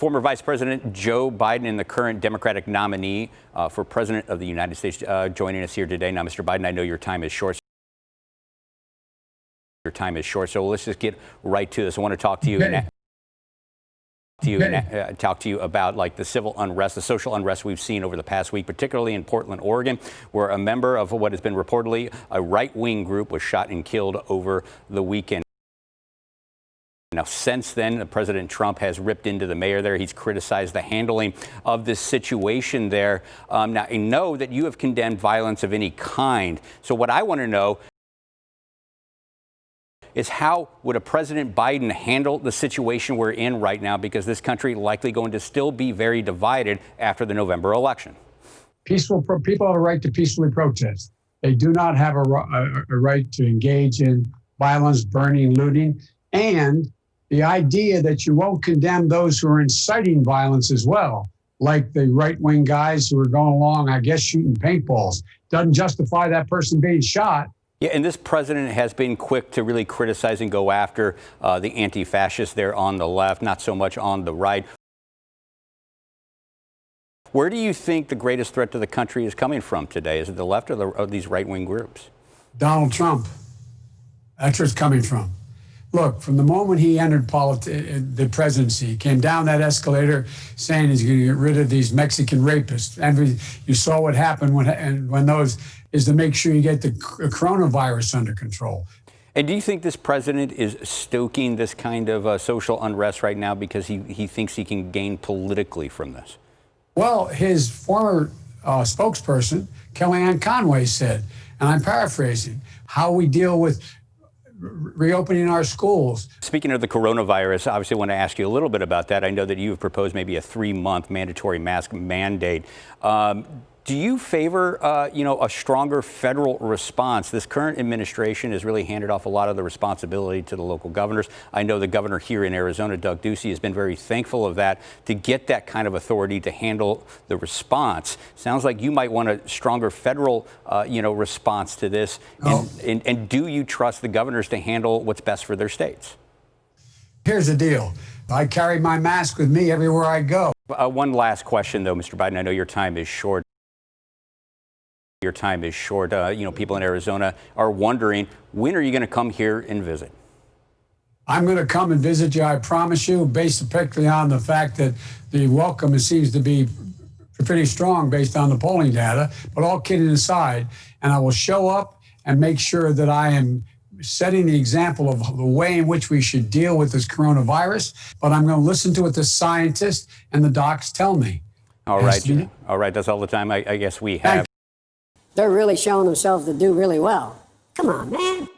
Former Vice President Joe Biden and the current Democratic nominee for President of the United States joining us here today. Now, Mr. Biden, I know your time is short. So let's just get right to this. I want to talk to you. Talk to you about like the civil unrest, the social unrest we've seen over the past week, particularly in Portland, Oregon, where a member of what has been reportedly a right-wing group was shot and killed over the weekend. Now, since then, President Trump has ripped into the mayor there. He's criticized the handling of this situation there. Now, I know that you have condemned violence of any kind. So what I want to know is how would a President Biden handle the situation we're in right now, because this country likely going to still be very divided after the November election. People have a right to peacefully protest. They do not have a right to engage in violence, burning, looting, and the idea that you won't condemn those who are inciting violence as well, like the right-wing guys who are going along, I guess, shooting paintballs, doesn't justify that person being shot. Yeah, and this president has been quick to really criticize and go after the anti-fascists there on the left, not so much on the right. Where do you think the greatest threat to the country is coming from today? Is it the left or these right-wing groups? Donald Trump. That's where it's coming from. Look, from the moment he entered the presidency, he came down that escalator saying he's going to get rid of these Mexican rapists. And you saw what happened when those is to make sure you get the coronavirus under control. And do you think this president is stoking this kind of social unrest right now because he thinks he can gain politically from this? Well, his former spokesperson, Kellyanne Conway, said, and I'm paraphrasing, how we deal with reopening our schools. Speaking of the coronavirus, obviously I want to ask you a little bit about that. I know that you have proposed maybe a 3-month mandatory mask mandate. Do you favor, a stronger federal response? This current administration has really handed off a lot of the responsibility to the local governors. I know the governor here in Arizona, Doug Ducey, has been very thankful of that, to get that kind of authority to handle the response. Sounds like you might want a stronger federal, response to this. And do you trust the governors to handle what's best for their states? Here's the deal. I carry my mask with me everywhere I go. One last question, though, Mr. Biden. I know your time is short. People in Arizona are wondering, when are you going to come here and visit? I'm going to come and visit you, I promise you, based particularly on the fact that the welcome seems to be pretty strong based on the polling data. But all kidding aside, and I will show up and make sure that I am setting the example of the way in which we should deal with this coronavirus. But I'm going to listen to what the scientists and the docs tell me. All right. All right. That's all the time I guess we have. They're really showing themselves to do really well. Come on, man.